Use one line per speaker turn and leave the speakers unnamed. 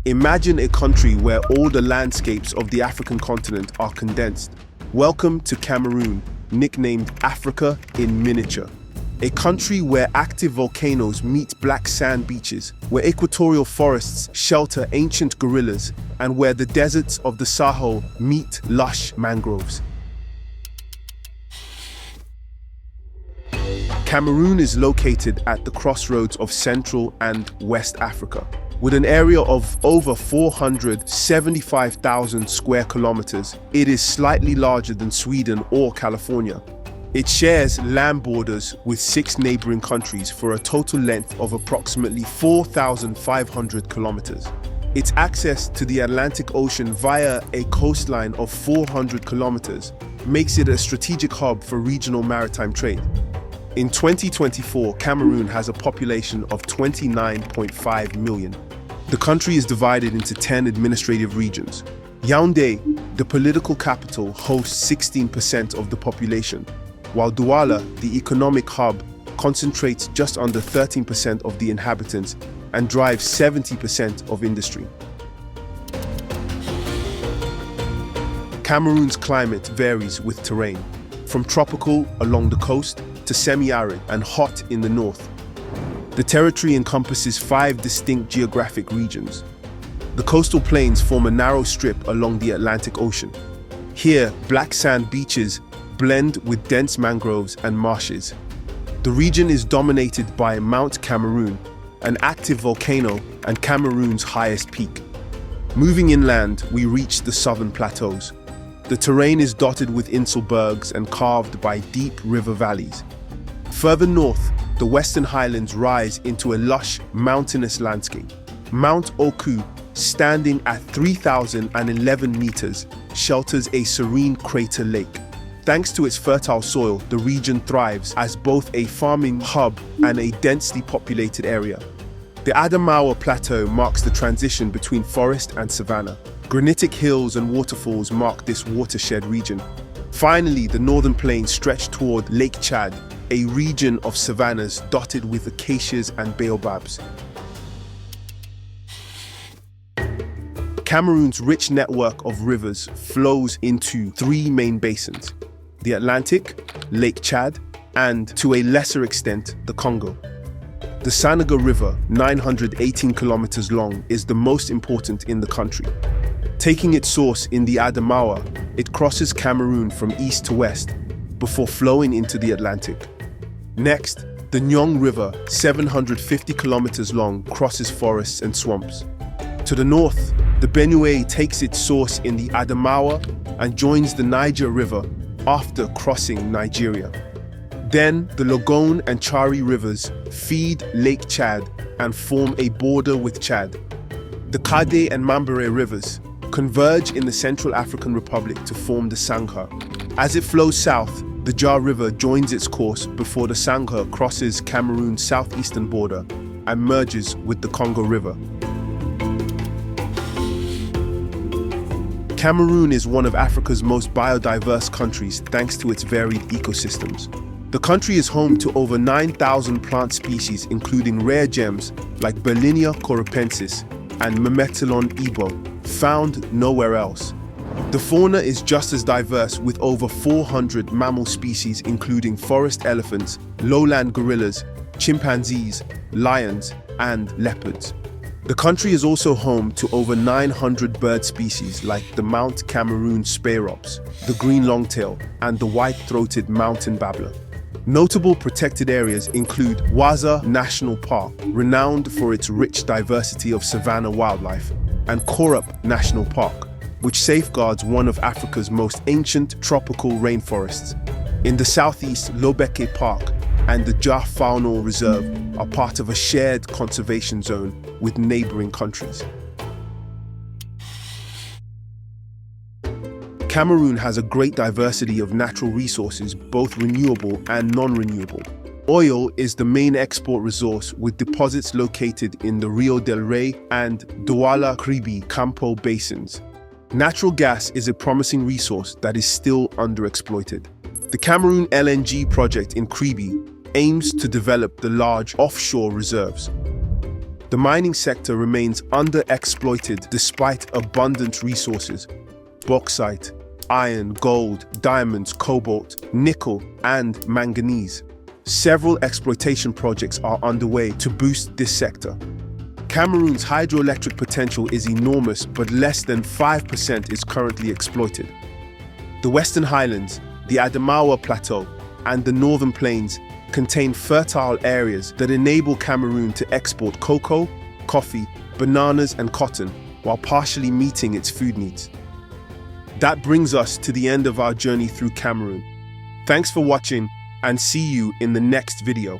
Imagine a country where all the landscapes of the African continent are condensed. Welcome to Cameroon, nicknamed Africa in miniature. A country where active volcanoes meet black sand beaches, where equatorial forests shelter ancient gorillas, and where the deserts of the Sahel meet lush mangroves. Cameroon is located at the crossroads of Central and West Africa. With an area of over 475,000 square kilometers, it is slightly larger than Sweden or California. It shares land borders with 6 neighboring countries for a total length of approximately 4,500 kilometers. Its access to the Atlantic Ocean via a coastline of 400 kilometers makes it a strategic hub for regional maritime trade. In 2024, Cameroon has a population of 29.5 million. The country is divided into 10 administrative regions. Yaoundé, the political capital, hosts 16% of the population, while Douala, the economic hub, concentrates just under 13% of the inhabitants and drives 70% of industry. Cameroon's climate varies with terrain, from tropical along the coast to semi-arid and hot in the north. The territory encompasses 5 distinct geographic regions. The coastal plains form a narrow strip along the Atlantic Ocean. Here, black sand beaches blend with dense mangroves and marshes. The region is dominated by Mount Cameroon, an active volcano and Cameroon's highest peak. Moving inland, we reach the southern plateaus. The terrain is dotted with inselbergs and carved by deep river valleys. Further north, the western highlands rise into a lush, mountainous landscape. Mount Oku, standing at 3,011 meters, shelters a serene crater lake. Thanks to its fertile soil, the region thrives as both a farming hub and a densely populated area. The Adamawa Plateau marks the transition between forest and savanna. Granitic hills and waterfalls mark this watershed region. Finally, the northern plains stretch toward Lake Chad, a region of savannas dotted with acacias and baobabs. Cameroon's rich network of rivers flows into 3 main basins: the Atlantic, Lake Chad, and, to a lesser extent, the Congo. The Sanaga River, 918 kilometers long, is the most important in the country. Taking its source in the Adamawa, it crosses Cameroon from east to west before flowing into the Atlantic. Next, the Nyong River, 750 kilometers long, crosses forests and swamps. To the north, the Benue takes its source in the Adamawa and joins the Niger River after crossing Nigeria. Then, the Logone and Chari rivers feed Lake Chad and form a border with Chad. The Kade and Mambere rivers converge in the Central African Republic to form the Sangha. As it flows south, the Jar River joins its course before the Sangha crosses Cameroon's southeastern border and merges with the Congo River. Cameroon is one of Africa's most biodiverse countries thanks to its varied ecosystems. The country is home to over 9,000 plant species, including rare gems like Berlinia coropensis and Memetillon ibo, found nowhere else. The fauna is just as diverse, with over 400 mammal species including forest elephants, lowland gorillas, chimpanzees, lions, and leopards. The country is also home to over 900 bird species like the Mount Cameroon sparrows, the green longtail, and the white-throated mountain babbler. Notable protected areas include Waza National Park, renowned for its rich diversity of savanna wildlife, and Korup National Park, which safeguards one of Africa's most ancient tropical rainforests. In the southeast, Lobeke Park and the Jah Faunal Reserve are part of a shared conservation zone with neighboring countries. Cameroon has a great diversity of natural resources, both renewable and non-renewable. Oil is the main export resource, with deposits located in the Rio del Rey and Douala-Kribi Campo basins. Natural gas is a promising resource that is still underexploited. The Cameroon LNG project in Kribi aims to develop the large offshore reserves. The mining sector remains underexploited despite abundant resources: bauxite, iron, gold, diamonds, cobalt, nickel, and manganese. Several exploitation projects are underway to boost this sector. Cameroon's hydroelectric potential is enormous, but less than 5% is currently exploited. The Western Highlands, the Adamawa Plateau, and the Northern Plains contain fertile areas that enable Cameroon to export cocoa, coffee, bananas, and cotton while partially meeting its food needs. That brings us to the end of our journey through Cameroon. Thanks for watching, and see you in the next video.